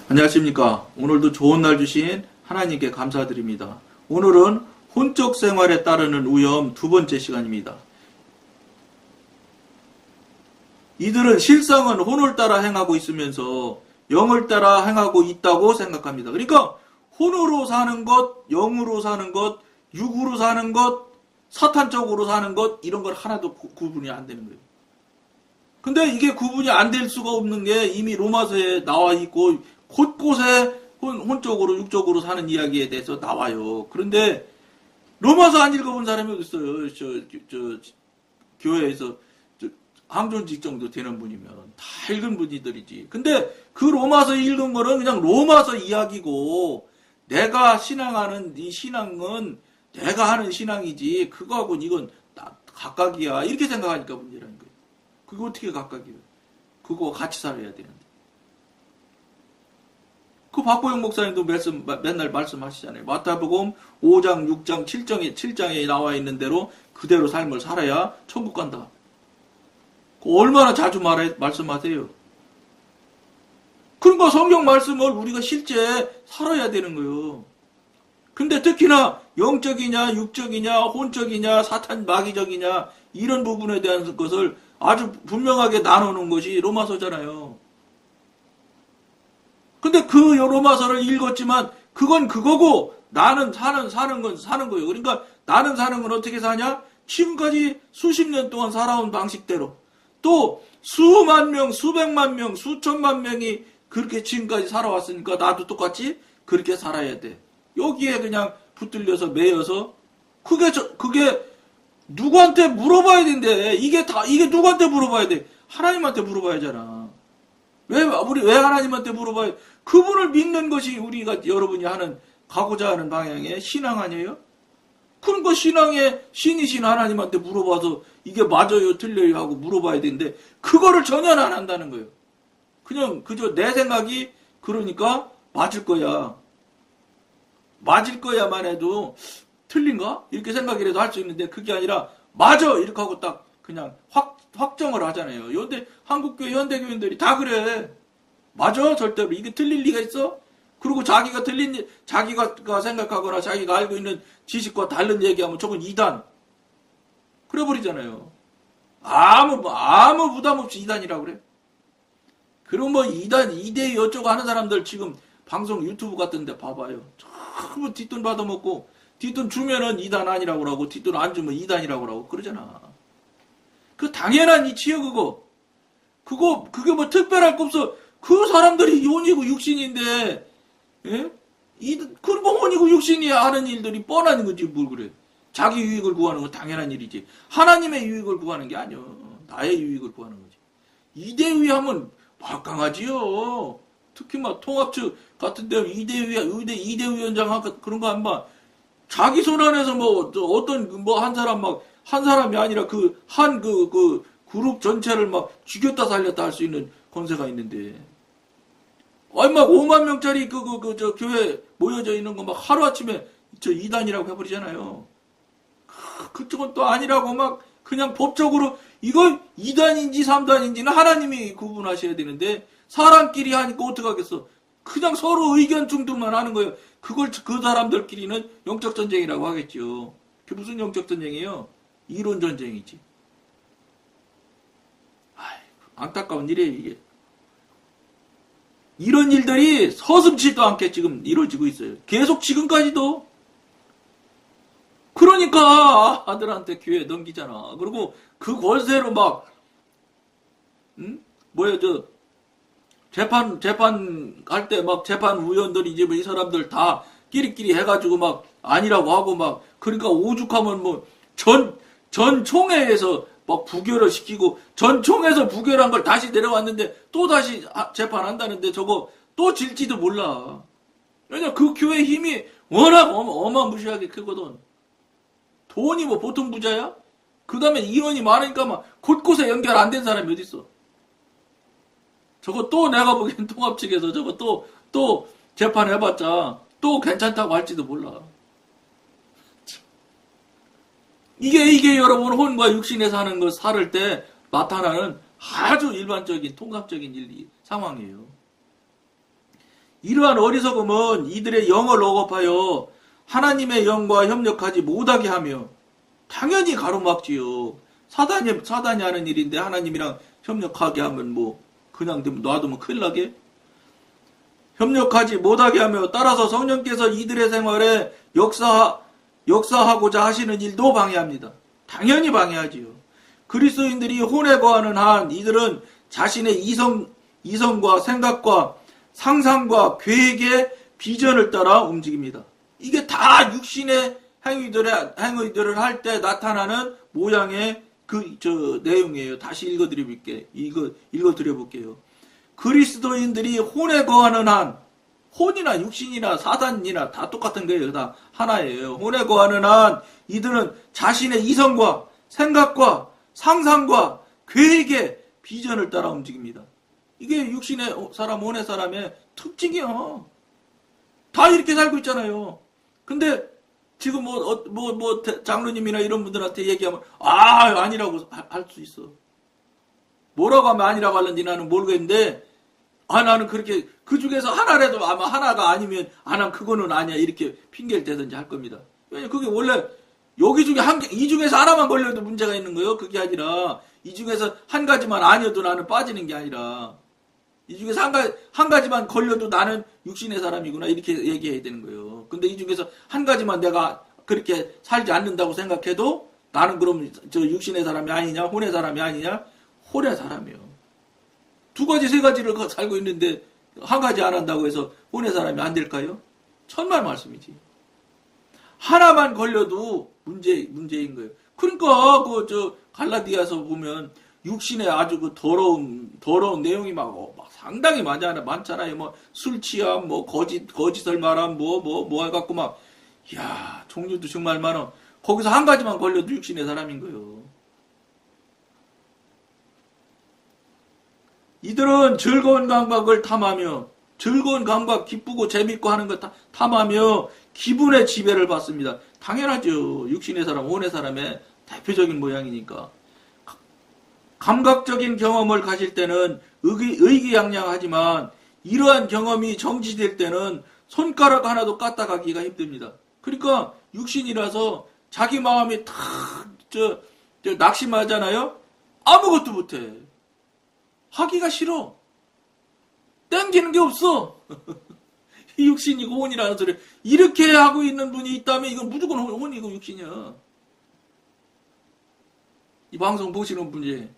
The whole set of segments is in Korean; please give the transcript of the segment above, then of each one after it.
안녕하십니까. 오늘도 좋은 날 주신 하나님께 감사드립니다. 오늘은 혼적 생활에 따르는 위험 두 번째 시간입니다. 이들은 실상은 혼을 따라 행하고 있으면서 영을 따라 행하고 있다고 생각합니다. 그러니까 혼으로 사는 것, 영으로 사는 것, 육으로 사는 것, 사탄적으로 사는 것 이런 걸 하나도 구분이 안 되는 거예요. 근데 이게 구분이 안 될 수가 없는 게 이미 로마서에 나와 있고 곳곳에 혼적으로 육적으로 사는 이야기에 대해서 나와요. 그런데 로마서 안 읽어본 사람이 어디 있어요? 교회에서 항존직 정도 되는 분이면 다 읽은 분이들이지. 근데 그 로마서 읽은 거는 그냥 로마서 이야기고 내가 신앙하는 이 신앙은 내가 하는 신앙이지 그거하고는 이건 각각이야 이렇게 생각하니까 문제라는 거예요. 그거 어떻게 각각이에요? 그거 같이 살아야 되는데. 그 박보영 목사님도 맨날 말씀하시잖아요. 마태복음 5장, 6장, 7장에 나와 있는 대로 그대로 삶을 살아야 천국 간다. 얼마나 자주 말씀하세요. 그러니까 성경 말씀을 우리가 실제 살아야 되는 거예요. 근데 특히나 영적이냐, 육적이냐, 혼적이냐, 사탄 마귀적이냐 이런 부분에 대한 것을 아주 분명하게 나누는 것이 로마서잖아요. 근데 그 로마서를 읽었지만 그건 그거고 나는 사는 건 사는 거예요. 그러니까 나는 사는 건 어떻게 사냐? 지금까지 수십 년 동안 살아온 방식대로 또 수만 명, 수백만 명, 수천만 명이 그렇게 지금까지 살아왔으니까 나도 똑같이 그렇게 살아야 돼. 여기에 그냥 붙들려서 매여서 그게 누구한테 물어봐야 된대. 이게 누구한테 물어봐야 돼? 하나님한테 물어봐야잖아. 왜 하나님한테 물어봐요? 그분을 믿는 것이 우리가 여러분이 가고자 하는 방향의 신앙 아니에요? 그러니까 신앙의 신이신 하나님한테 물어봐서 이게 맞아요, 틀려요 하고 물어봐야 되는데 그거를 전혀 안 한다는 거예요. 그저 내 생각이 그러니까 맞을 거야만 해도 틀린가? 이렇게 생각이라도 할 수 있는데 그게 아니라 맞아! 이렇게 하고 딱 그냥 확정을 하잖아요. 근데 한국교회 현대교인들이 다 그래. 맞아? 절대로. 이게 틀릴 리가 있어? 그리고 자기가 생각하거나 자기가 알고 있는 지식과 다른 얘기하면 저건 이단. 그래버리잖아요. 아무 부담 없이 이단이라고 그래. 그럼 이단, 이대희 어쩌고 하는 사람들 지금 방송 유튜브 같은 데 봐봐요. 전부 뒷돈 받아먹고 뒷돈 주면은 이단 아니라고 그러고 뒷돈 안 주면 이단이라고 그러고 그러잖아. 그 당연한 이치요 그게 특별할 거 없어. 그 사람들이 혼이고 육신인데 예? 그리고 혼이고 육신이 하는 일들이 뻔한 거지 뭘 그래. 자기 유익을 구하는 건 당연한 일이지. 하나님의 유익을 구하는 게 아니요. 나의 유익을 구하는 거지. 이대위 하면 막강하지요. 특히 통합측 같은 데 이대위원장 그런 거 안 봐. 자기 손 안에서 한 사람이 아니라 그 그룹 전체를 죽였다 살렸다 할 수 있는 권세가 있는데. 5만 명짜리 저 교회 모여져 있는 거 하루아침에 저 이단이라고 해버리잖아요. 그쪽은 또 아니라고 그냥 법적으로 이거 2단인지 3단인지는 하나님이 구분하셔야 되는데 사람끼리 하니까 어떡하겠어. 그냥 서로 의견 충돌만 하는 거예요. 그걸 그 사람들끼리는 영적 전쟁이라고 하겠죠. 그게 무슨 영적 전쟁이에요? 이론 전쟁이지. 안타까운 일이에요, 이게. 이런 일들이 서슴지도 않게 지금 이루어지고 있어요. 계속 지금까지도. 그러니까 아들한테 기회 넘기잖아. 그리고 그 권세로 재판 할 때 재판 위원들이 이 사람들 다 끼리끼리 해가지고 아니라고 하고 그러니까 오죽하면 전 총회에서 부결을 시키고 전 총회에서 부결한 걸 다시 내려왔는데 또 다시 재판한다는데 저거 또 질지도 몰라. 왜냐 그 교회 힘이 워낙 어마무시하게 크거든. 돈이 보통 부자야? 그 다음에 인원이 많으니까 곳곳에 연결 안 된 사람이 어딨어. 저거 또 내가 보기엔 통합 측에서 저거 또 재판해봤자 또 괜찮다고 할지도 몰라. 이게 여러분 혼과 육신에 사는 거 살을 때 나타나는 아주 일반적인 통합적인 상황이에요. 이러한 어리석음은 이들의 영을 억압하여 하나님의 영과 협력하지 못하게 하며 당연히 가로막지요. 사단이 하는 일인데 하나님이랑 협력하게 하면 뭐 그냥 놔두면 큰일 나게? 협력하지 못하게 하며 따라서 성령께서 이들의 생활에 역사하고자 하시는 일도 방해합니다. 당연히 방해하지요. 그리스도인들이 혼에 거하는 한 이들은 자신의 이성과 생각과 상상과 계획의 비전을 따라 움직입니다. 이게 다 육신의 행위들을 할 때 나타나는 모양의 내용이에요. 다시 읽어드려볼게요. 그리스도인들이 혼에 거하는 한, 혼이나 육신이나 사단이나 다 똑같은 거예요. 다 하나예요. 혼에 거하는 한 이들은 자신의 이성과 생각과 상상과 계획의 비전을 따라 움직입니다. 이게 육신의 사람, 혼의 사람의 특징이야. 다 이렇게 살고 있잖아요. 근데 지금 장로님이나 이런 분들한테 얘기하면 아니라고 할 수 있어. 뭐라고 하면 아니라고 하는지 나는 모르겠는데 나는 그렇게 그 중에서 하나라도 아마 하나가 아니면 난 그거는 아니야 이렇게 핑계를 대든지 할 겁니다. 왜냐면 그게 원래 여기 중에 이 중에서 하나만 걸려도 문제가 있는 거예요. 그게 아니라 이 중에서 한 가지만 아니어도 나는 빠지는 게 아니라 이 중에서 한 가지만 걸려도 나는 육신의 사람이구나 이렇게 얘기해야 되는 거예요. 근데 이 중에서 한 가지만 내가 그렇게 살지 않는다고 생각해도 나는 그럼 저 육신의 사람이 아니냐 혼의 사람이 아니냐? 혼의 사람이요. 두 가지 세 가지를 살고 있는데 한 가지 안 한다고 해서 혼의 사람이 안 될까요? 천만 말씀이지. 하나만 걸려도 문제인 거예요. 그러니까 갈라디아서 보면 육신의 아주 더러운 내용이 막 상당히 많잖아요. 뭐 술 취함, 뭐 거짓을 말함, 뭐 해갖고 종류도 정말 많아. 거기서 한 가지만 걸려도 육신의 사람인 거예요. 이들은 즐거운 감각을 탐하며 즐거운 감각, 기쁘고 재밌고 하는 것 탐하며 기분의 지배를 받습니다. 당연하죠. 육신의 사람, 혼의 사람의 대표적인 모양이니까. 감각적인 경험을 가질 때는 의기양양하지만 이러한 경험이 정지될 때는 손가락 하나도 까딱하기가 힘듭니다. 그러니까 육신이라서 자기 마음이 낙심하잖아요. 아무것도 못해. 하기가 싫어. 땡기는 게 없어. 육신이고 혼이라는 소리. 이렇게 하고 있는 분이 있다면 이건 무조건 혼이고 육신이야. 이 방송 보시는 분이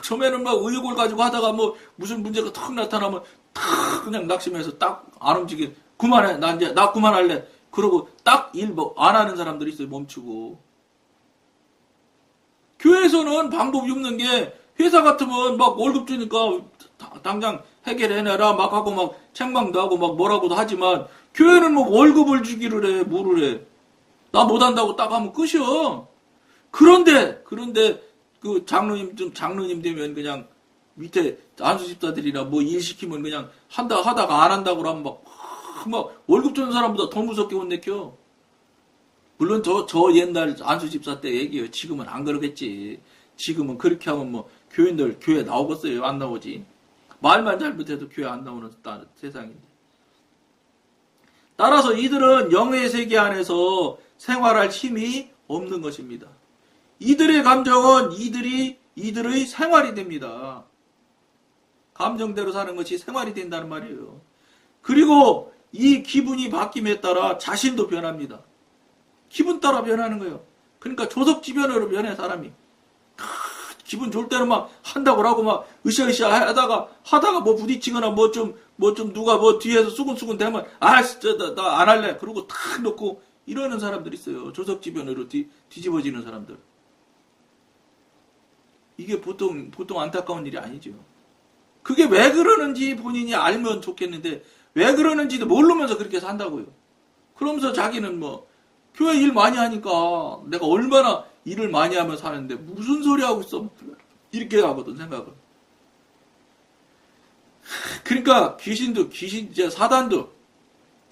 처음에는 의욕을 가지고 하다가 무슨 문제가 탁 나타나면 탁 그냥 낙심해서 딱 안 움직여. 그만해. 나 그만할래. 그러고 딱 일 안 하는 사람들이 있어요. 멈추고. 교회에서는 방법이 없는 게 회사 같으면 월급 주니까 당장 해결해내라 하고 책망도 하고 장방도 하지만 교회는 월급을 주기를 해. 뭐를 해. 나 못한다고 딱 하면 끝이야. 그런데 그 장로님 되면 그냥 밑에 안수집사들이나 일 시키면 그냥 하다가 안 한다고 하면 월급 주는 사람보다 더 무섭게 혼내켜. 물론 저 옛날 안수집사 때 얘기해요. 지금은 안 그러겠지. 지금은 그렇게 하면 교인들 교회 나오겠어요? 안 나오지. 말만 잘못해도 교회 안 나오는 세상인데. 따라서 이들은 영의 세계 안에서 생활할 힘이 없는 것입니다. 이들의 감정은 이들의 생활이 됩니다. 감정대로 사는 것이 생활이 된다는 말이에요. 그리고 이 기분이 바뀜에 따라 자신도 변합니다. 기분 따라 변하는 거예요. 그러니까 조석지변으로 변해 사람이. 기분 좋을 때는 한다고 하고 으쌰으쌰 하다가 부딪히거나 좀 누가 뒤에서 수근수근 대면 나 안 할래. 그러고 탁 놓고 이러는 사람들 있어요. 조석지변으로 뒤집어지는 사람들. 이게 보통 안타까운 일이 아니죠. 그게 왜 그러는지 본인이 알면 좋겠는데 왜 그러는지도 모르면서 그렇게 산다고요. 그러면서 자기는 교회 일 많이 하니까 내가 얼마나 일을 많이 하면 사는데 무슨 소리 하고 있어. 이렇게 하거든 생각을. 그러니까 사단도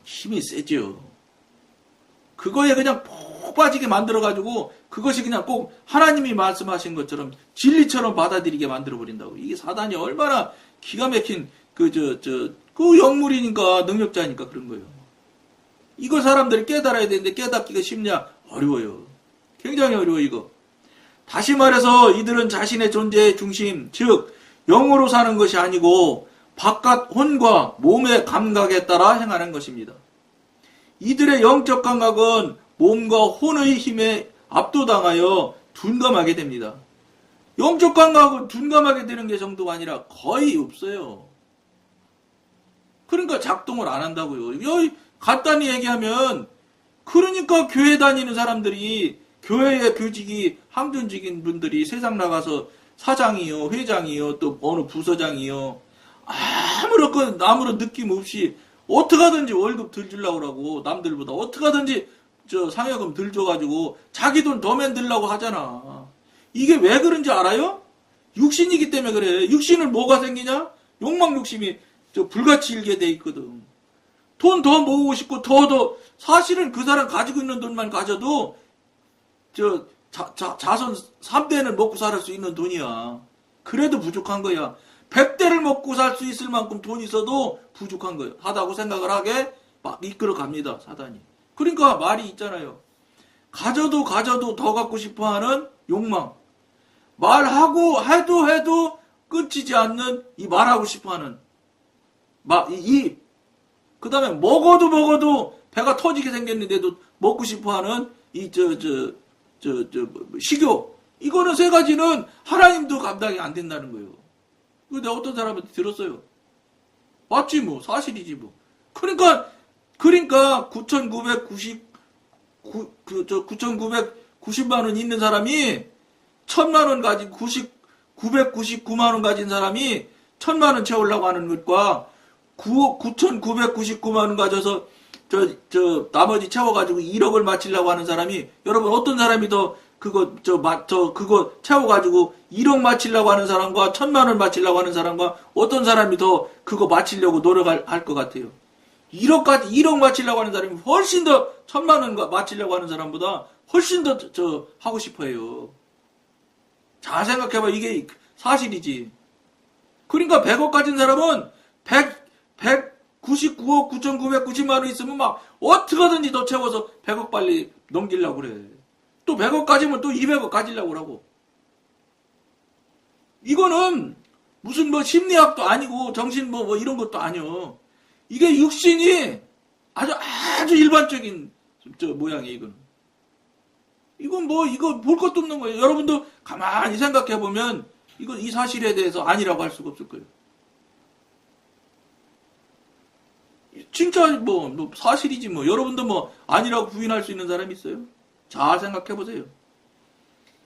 힘이 세죠. 그거에 그냥 푹 빠지게 만들어가지고 그것이 그냥 꼭 하나님이 말씀하신 것처럼 진리처럼 받아들이게 만들어버린다고. 이게 사단이 얼마나 기가 막힌 그 영물이니까, 능력자니까 그런 거예요. 이걸 사람들이 깨달아야 되는데 깨닫기가 쉽냐? 어려워요. 굉장히 어려워, 이거. 다시 말해서 이들은 자신의 존재의 중심, 즉 영으로 사는 것이 아니고 바깥 혼과 몸의 감각에 따라 행하는 것입니다. 이들의 영적 감각은 몸과 혼의 힘에 압도당하여 둔감하게 됩니다. 영적 감각은 둔감하게 되는 게 정도가 아니라 거의 없어요. 그러니까 작동을 안 한다고요. 여기 간단히 얘기하면, 그러니까 교회 다니는 사람들이, 교회의 교직이 항존직인 분들이 세상 나가서 사장이요, 회장이요, 또 어느 부서장이요, 아무런 느낌 없이 어떻게 하든지 월급 덜 주려고 그러고, 남들보다 어떻게 하든지 상여금 덜 줘가지고 자기 돈 더 만들려고 하잖아. 이게 왜 그런지 알아요? 육신이기 때문에 그래. 육신을 뭐가 생기냐? 욕망 욕심이 불같이 일게 돼 있거든. 돈 더 모으고 싶고 더 사실은 그 사람 가지고 있는 돈만 가져도 자손 3대는 먹고 살 수 있는 돈이야. 그래도 부족한 거야. 100대를 먹고 살 수 있을 만큼 돈 있어도 부족한 거예요. 하다고 생각을 하게 막 이끌어 갑니다, 사단이. 그러니까 말이 있잖아요. 가져도 더 갖고 싶어 하는 욕망. 말하고 해도 끊지지 않는 이 말하고 싶어 하는 입. 그 다음에 먹어도 배가 터지게 생겼는데도 먹고 싶어 하는 식욕. 이거는 세 가지는 하나님도 감당이 안 된다는 거예요. 이거 내가 어떤 사람한테 들었어요. 맞지 뭐. 사실이지 뭐. 그러니까 9,990만 원 있는 사람이 1,000만 원 가진 999만 원 가진 사람이 1,000만 원 채우려고 하는 것과 9,999만 원 가져서 나머지 채워가지고 1억을 마치려고 하는 사람이, 여러분 어떤 사람이 더 그거 채워가지고 1억 마치려고 하는 사람과 1,000만 원 마치려고 하는 사람과 어떤 사람이 더 그거 마치려고 노력할 것 같아요? 1억 마치려고 하는 사람이 훨씬 더 1,000만 원 마치려고 하는 사람보다 훨씬 더 하고 싶어 해요. 잘 생각해봐. 이게 사실이지. 그러니까 100억 가진 사람은 199억 9,990만 원 있으면 막 어떻게든지 더 채워서 100억 빨리 넘기려고 그래. 또 100억 가지면 또 200억 가지려고 그러고. 이거는 무슨 심리학도 아니고 정신 이런 것도 아니요. 이게 육신이 아주 일반적인 모양이에요, 이건. 이건 이거 볼 것도 없는 거예요. 여러분도 가만히 생각해 보면 이 사실에 대해서 아니라고 할 수가 없을 거예요. 진짜 사실이지 뭐. 여러분도 아니라고 부인할 수 있는 사람이 있어요? 잘 생각해 보세요.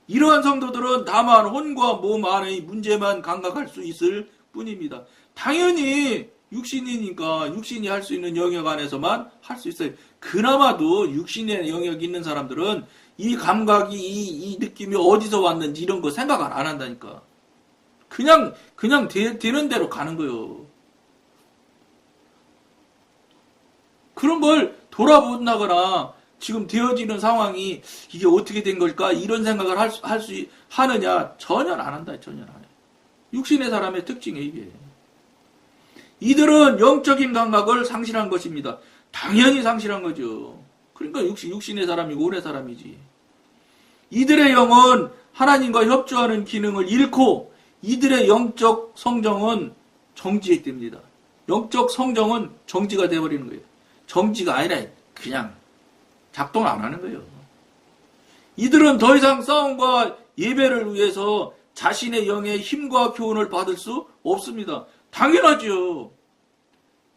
이러한 성도들은 다만 혼과 몸 안의 문제만 감각할 수 있을 뿐입니다. 당연히 육신이니까 육신이 할 수 있는 영역 안에서만 할 수 있어요. 그나마도 육신의 영역이 있는 사람들은 이 감각이 이 느낌이 어디서 왔는지 이런 거 생각을 안 한다니까. 그냥 되는 대로 가는 거예요. 그런 걸 돌아본다거나 지금 되어지는 상황이 이게 어떻게 된 걸까? 이런 생각을 하느냐? 전혀 안 한다. 전혀 안 해. 육신의 사람의 특징이 이게. 이들은 영적인 감각을 상실한 것입니다. 당연히 상실한 거죠. 그러니까 육신의 사람이 오래 사람이지. 이들의 영은 하나님과 협조하는 기능을 잃고 이들의 영적 성정은 정지됩니다. 영적 성정은 정지가 되어버리는 거예요. 정지가 아니라 그냥 작동 안 하는 거예요. 이들은 더 이상 싸움과 예배를 위해서 자신의 영의 힘과 교훈을 받을 수 없습니다. 당연하죠.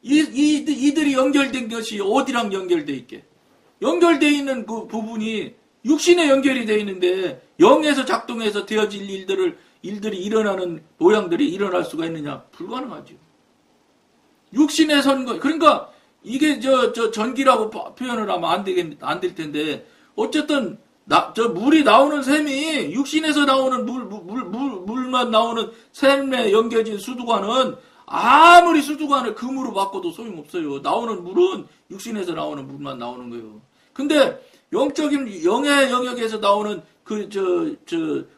이들이 연결된 것이 어디랑 연결돼 있게? 연결돼 있는 그 부분이 육신에 연결이 돼 있는데 영에서 작동해서 되어질 일들이 일어나는 모양들이 일어날 수가 있느냐? 불가능하죠. 육신의 선거, 그러니까 이게 전기라고 표현을 하면 안 될 텐데, 어쨌든 물이 나오는 셈이 육신에서 나오는 물만 나오는 셈에 연결진 수도관은 아무리 수도관을 금으로 바꿔도 소용없어요. 나오는 물은 육신에서 나오는 물만 나오는 거예요. 근데 영적인 영의 영역에서 나오는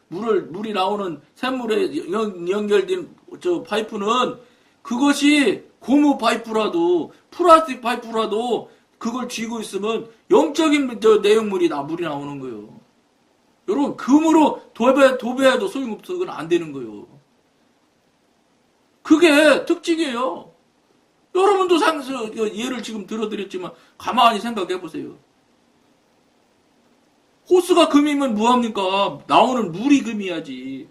물이 나오는 샘물에 연결된 파이프는 그것이 고무 파이프라도 플라스틱 파이프라도 그걸 쥐고 있으면 영적인 내용물이 물이 나오는 거예요. 여러분 금으로 도배해도 소용없어. 그건 안 되는 거예요. 그게 특징이에요. 여러분도 예를 지금 들어드렸지만 가만히 생각해 보세요. 호스가 금이면 뭐합니까? 나오는 물이 금이야지.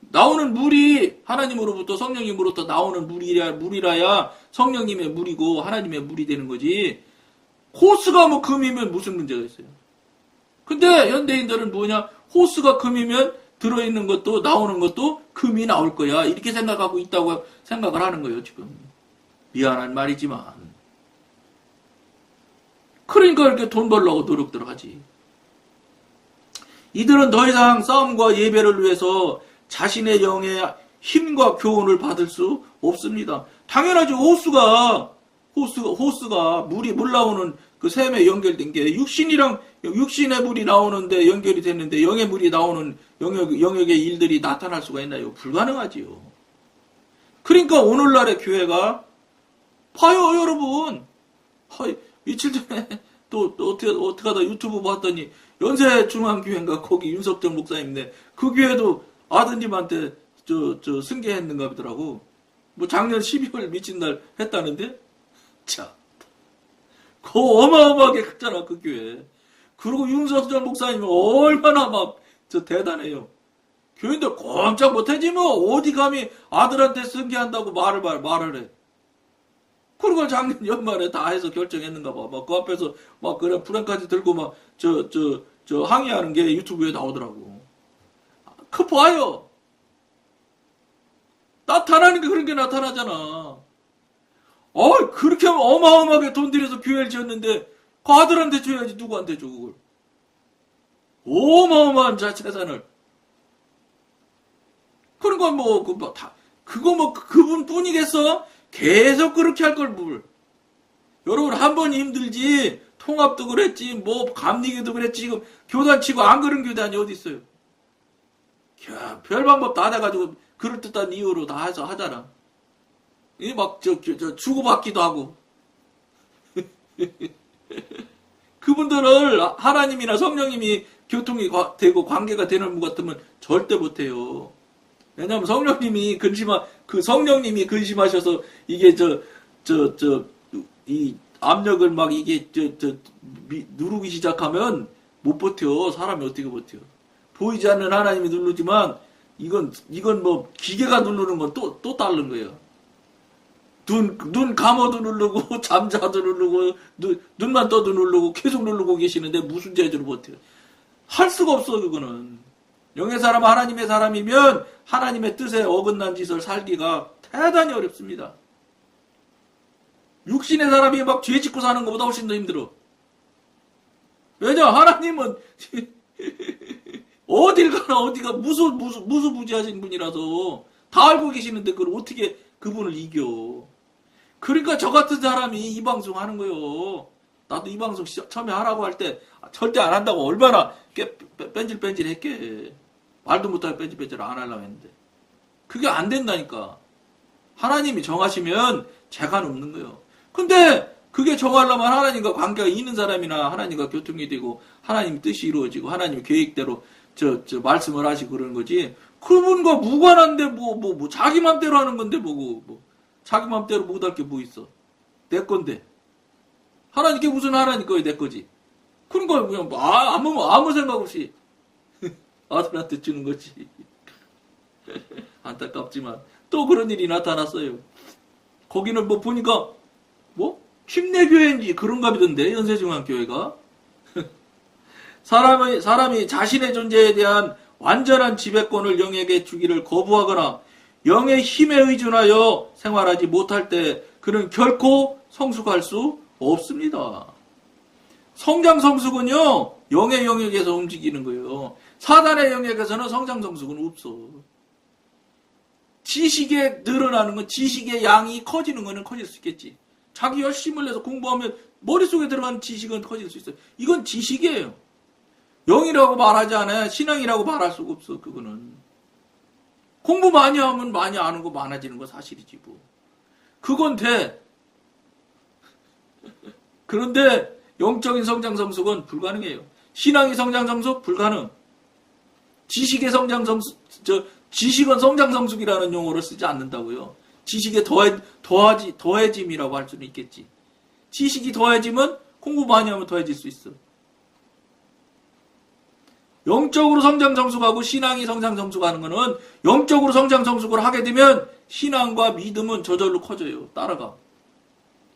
나오는 물이 하나님으로부터 성령님으로부터 나오는 물이라야 성령님의 물이고 하나님의 물이 되는 거지. 호스가 뭐 금이면 무슨 문제가 있어요? 근데 현대인들은 뭐냐? 호스가 금이면 들어있는 것도 나오는 것도 금이 나올 거야. 이렇게 생각하고 있다고 생각을 하는 거예요, 지금. 미안한 말이지만. 그러니까 이렇게 돈 벌려고 노력들 하지. 이들은 더 이상 싸움과 예배를 위해서 자신의 영의 힘과 교훈을 받을 수 없습니다. 당연하죠. 호스가 물 나오는 그 샘에 연결된 게 육신의 물이 나오는데 연결이 됐는데 영의 물이 나오는 영역의 일들이 나타날 수가 있나요? 불가능하지요. 그러니까 오늘날의 교회가 봐요, 여러분. 며칠 전에 또 어떻게 하다 유튜브 봤더니 연세중앙교회인가 거기 윤석정 목사님인데 그 교회도 아드님한테 승계했는가 보더라고. 뭐 작년 12월 미친 날 했다는데? 자, 그 어마어마하게 크잖아, 그 교회. 그리고 윤석정 목사님은 얼마나 대단해요. 교인들 꼼짝 못하지 뭐. 어디 감히 아들한테 승계한다고 말을 해. 그리고 작년 연말에 다 해서 결정했는가 봐. 그 앞에서 그래 프랭까지 들고 항의하는 게 유튜브에 나오더라고. 그 봐요. 나타나는 게 그런 게 나타나잖아. 그렇게 어마어마하게 돈 들여서 교회를 지었는데 그 아들한테 줘야지 누구한테 줘 그걸. 어마어마한 재산을. 그러니까 그분뿐이겠어? 계속 그렇게 할 걸 뭘. 여러분 한 번 힘들지. 통합도 그랬지. 감리교도 그랬지. 지금 교단 치고 안 그런 교단이 어디 있어요? 별 방법 다 돼가지고 그럴듯한 이유로 다 해서 하잖아. 주고받기도 하고. 그분들을 하나님이나 성령님이 교통이 되고 관계가 되는 분 같으면 절대 못해요. 왜냐면 성령님이 근심하셔서 이게 이 압력을 누르기 시작하면 못 버텨. 사람이 어떻게 버텨. 보이지 않는 하나님이 누르지만 이건 기계가 누르는 건 또 다른 거예요. 눈 감아도 누르고 잠자도 누르고 눈만 떠도 누르고 계속 누르고 계시는데 무슨 재주로 버텨요. 할 수가 없어. 그거는 영의 사람 하나님의 사람이면 하나님의 뜻에 어긋난 짓을 살기가 대단히 어렵습니다. 육신의 사람이 죄 짓고 사는 것보다 훨씬 더 힘들어. 왜냐? 하나님은 어딜 가나 어디가 무수부지하신 분이라서 다 알고 계시는데 그걸 어떻게 그분을 이겨. 그러니까 저 같은 사람이 이 방송 하는 거요. 나도 이 방송 처음에 하라고 할 때 절대 안 한다고 얼마나 뺀질뺀질 했게. 말도 못하게 뺀질뺀질 안 하려고 했는데. 그게 안 된다니까. 하나님이 정하시면 재간 없는 거예요. 근데 그게 정하려면 하나님과 관계가 있는 사람이나 하나님과 교통이 되고 하나님 뜻이 이루어지고 하나님 계획대로 말씀을 하시고 그러는 거지. 그분과 무관한데 자기 맘대로 하는 건데 자기 맘대로 못할 게 뭐 있어. 내 건데. 하나님께 무슨 하나님 거예요, 내 거지. 그러니까 그냥 아무 생각 없이 아들한테 주는 거지. 안타깝지만 또 그런 일이 나타났어요. 거기는 보니까 침례교회인지 그런가 보던데 연세중앙교회가. 사람이 자신의 존재에 대한 완전한 지배권을 영에게 주기를 거부하거나 영의 힘에 의존하여 생활하지 못할 때 그는 결코 성숙할 수 없습니다. 성장 성숙은요 영의 영역에서 움직이는 거예요. 사단의 영역에서는 성장 성숙은 없어. 지식에 늘어나는 건 지식의 양이 커지는 거는 커질 수 있겠지. 자기 열심을 내서 공부하면 머릿속에 들어가는 지식은 커질 수 있어요. 이건 지식이에요. 영이라고 말하지 않아요. 신앙이라고 말할 수가 없어. 그거는 공부 많이 하면 많이 아는 거 많아지는 거 사실이지 뭐. 그건 돼. 그런데 영적인 성장 성숙은 불가능해요. 신앙의 성장 성숙 불가능. 지식의 성장 성숙, 지식은 성장 성숙이라는 용어를 쓰지 않는다고요. 지식에 더해짐이라고 할 수는 있겠지. 지식이 더해지면 공부 많이 하면 더해질 수 있어. 영적으로 성장 성숙하고 신앙이 성장 성숙하는 거는 영적으로 성장 성숙을 하게 되면 신앙과 믿음은 저절로 커져요. 따라가.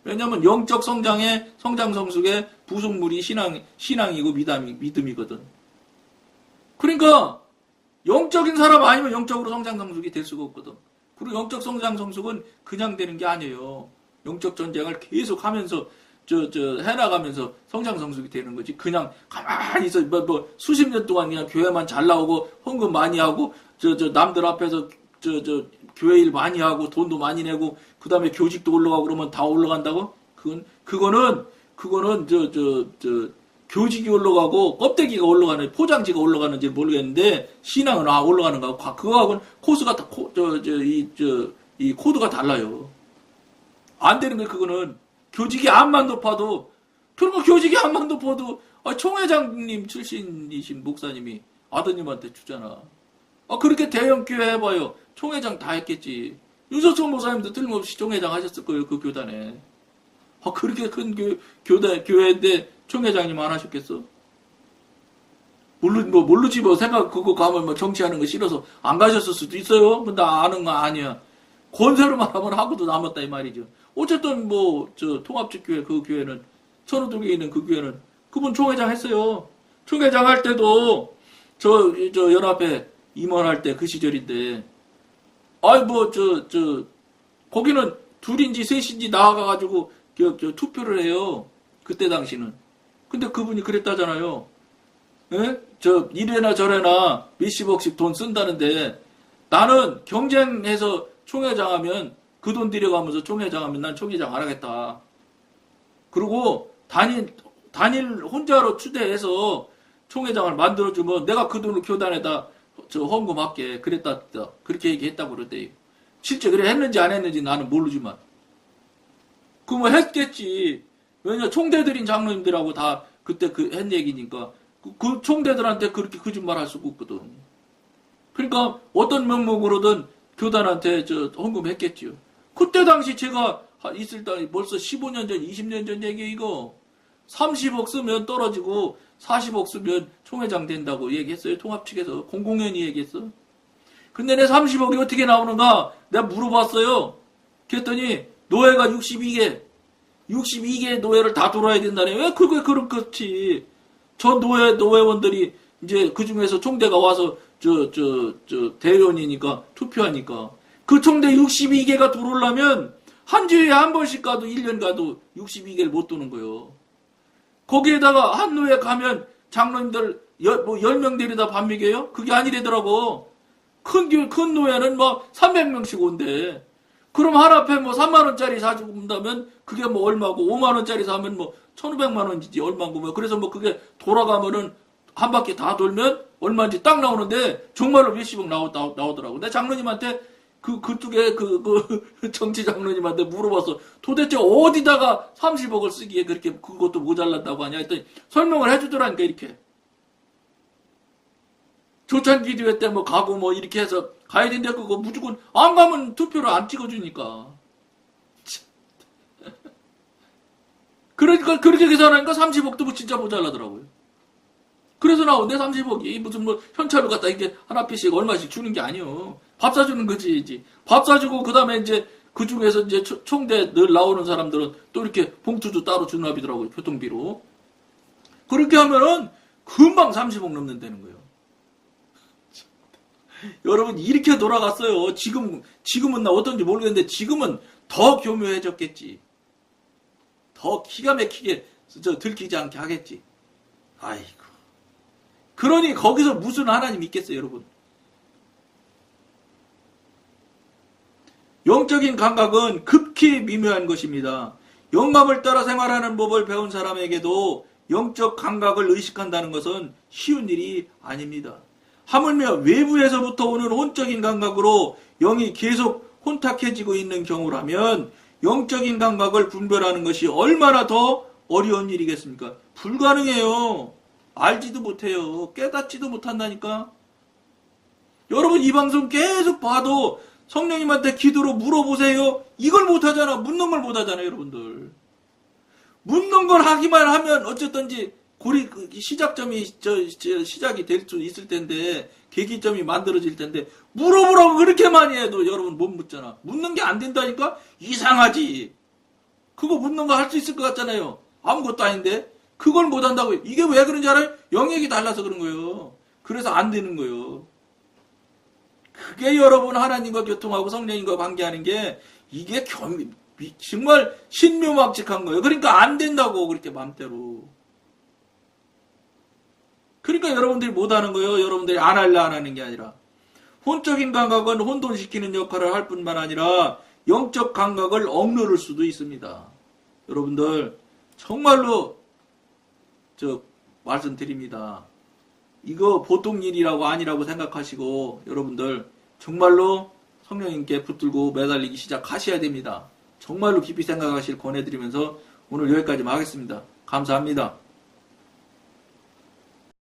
왜냐하면 영적 성장의 성장 성숙의 부속물이 신앙이고 믿음이거든. 그러니까 영적인 사람 아니면 영적으로 성장 성숙이 될 수가 없거든. 그리고 영적 성장 성숙은 그냥 되는 게 아니에요. 영적 전쟁을 계속 하면서 해나가면서 성장 성숙이 되는 거지. 그냥 가만히 있어 수십 년 동안 그냥 교회만 잘 나오고 헌금 많이 하고 남들 앞에서 교회 일 많이 하고 돈도 많이 내고 그다음에 교직도 올라가고 그러면 다 올라간다고? 그거는 교직이 올라가고 껍데기가 올라가는 포장지가 올라가는지 모르겠는데 신앙은 올라가는 거. 그거하고는 코스가 이 코드가 달라요. 안 되는 거 그거는. 교직이 암만 높아도, 그리고 교직이 암만 높아도, 총회장님 출신이신 목사님이 아드님한테 주잖아. 그렇게 대형 교회 해봐요. 총회장 다 했겠지. 윤석천 목사님도 틀림없이 총회장 하셨을 거예요, 그 교단에. 그렇게 큰 교회인데 총회장님 안 하셨겠어? 모르지, 그거 가면 정치하는 거 싫어서 안 가셨을 수도 있어요? 근데 아는 거 아니야. 권세로만 하면 하고도 남았다, 이 말이죠. 어쨌든 통합직교회 그 교회는 천호동에 있는 그 교회는 그분 총회장 했어요. 총회장 할 때도 연합회 임원할 때 그 시절인데 거기는 둘인지 셋인지 나와가지고 투표를 해요. 그때 당시는. 근데 그분이 그랬다잖아요. 예? 이래나 저래나 몇십억씩 돈 쓴다는데 나는 경쟁해서 총회장 하면 그 돈 들여가면서 총회장 하면 난 총회장 안 하겠다. 그리고 단일 혼자로 추대해서 총회장을 만들어주면 내가 그 돈을 교단에다 헌금할게. 그렇게 얘기했다고 그러대요. 실제 그래 했는지 안 했는지 나는 모르지만. 했겠지. 왜냐, 총대들인 장로님들하고 다 그때 한 얘기니까. 그 총대들한테 그렇게 거짓말 할 수가 없거든. 그러니까 어떤 명목으로든 교단한테 헌금했겠지요. 그때 당시 제가 있을 때 벌써 15년 전, 20년 전 얘기 이거. 30억 쓰면 떨어지고 40억 쓰면 총회장 된다고 얘기했어요. 통합 측에서. 공공연히 얘기했어. 근데 내 30억이 어떻게 나오는가? 내가 물어봤어요. 그랬더니 노예가 62개 노예를 다 돌아야 된다네. 왜 그게 그렇지? 저 노예원들이 이제 그 중에서 총대가 와서 대의원이니까 투표하니까 그 총대 62개가 들어오려면 한 주에 한 번씩 가도 1년 가도 62개를 못 도는 거예요. 거기에다가 한 노예 가면 장로님들 10명 데리다 밥 먹여요? 그게 아니래더라고. 큰 노예는 300명씩 온대. 그럼 한 앞에 3만원짜리 사주고 온다면 그게 얼마고 5만원짜리 사면 1,500만원이지 얼마고 그래서 그게 돌아가면은 한 바퀴 다 돌면 얼마인지 딱 나오는데 정말로 몇십억 나오더라고. 내 장로님한테 그쪽에 정치 장로님한테 물어봤어. 도대체 어디다가 30억을 쓰기에 그렇게 그것도 모자란다고 하냐 했더니 설명을 해주더라니까 이렇게. 조찬기도회 때 가고 이렇게 해서 가야 되는데 그거 무조건 안 가면 투표를 안 찍어주니까. 그러니까 그렇게 계산하니까 30억도 진짜 모자라더라고요. 그래서 나오는데 30억이 무슨 현찰을 갖다 이렇게 하나 피씩 얼마씩 주는 게 아니요. 밥 사주는 거지. 밥 사주고 그다음에 이제 그 중에서 이제 총대 늘 나오는 사람들은 또 이렇게 봉투도 따로 주나 비더라고요. 교통비로. 그렇게 하면은 금방 30억 넘는다는 거예요. 여러분 이렇게 돌아갔어요. 지금은 나 어떤지 모르겠는데 지금은 더 교묘해졌겠지. 더 기가 막히게 들키지 않게 하겠지. 아이고. 그러니 거기서 무슨 하나님 있겠어요, 여러분. 영적인 감각은 극히 미묘한 것입니다. 영감을 따라 생활하는 법을 배운 사람에게도 영적 감각을 의식한다는 것은 쉬운 일이 아닙니다. 하물며 외부에서부터 오는 혼적인 감각으로 영이 계속 혼탁해지고 있는 경우라면 영적인 감각을 분별하는 것이 얼마나 더 어려운 일이겠습니까? 불가능해요. 알지도 못해요. 깨닫지도 못한다니까. 여러분 이 방송 계속 봐도 성령님한테 기도로 물어보세요. 이걸 못하잖아. 묻는 걸 못하잖아요, 여러분들. 묻는 걸 하기만 하면 어쨌든지 시작점이 시작이 될 수 있을 텐데, 계기점이 만들어질 텐데, 물어보라고 그렇게 많이 해도 여러분 못 묻잖아. 묻는 게 안 된다니까? 이상하지. 그거 묻는 거 할 수 있을 것 같잖아요. 아무것도 아닌데. 그걸 못 한다고요. 이게 왜 그런지 알아요? 영역이 달라서 그런 거예요. 그래서 안 되는 거예요. 그게 여러분 하나님과 교통하고 성령님과 관계하는 게 이게 정말 신묘막측한 거예요. 그러니까 안 된다고 그렇게 맘대로. 그러니까 여러분들이 못하는 거예요. 여러분들이 안 할래 안 하는 게 아니라. 혼적인 감각은 혼돈시키는 역할을 할 뿐만 아니라 영적 감각을 억누를 수도 있습니다. 여러분들 정말로 말씀드립니다. 이거 보통 일이라고 아니라고 생각하시고 여러분들 정말로 성령님께 붙들고 매달리기 시작하셔야 됩니다. 정말로 깊이 생각하실 권해드리면서 오늘 여기까지만 하겠습니다. 감사합니다.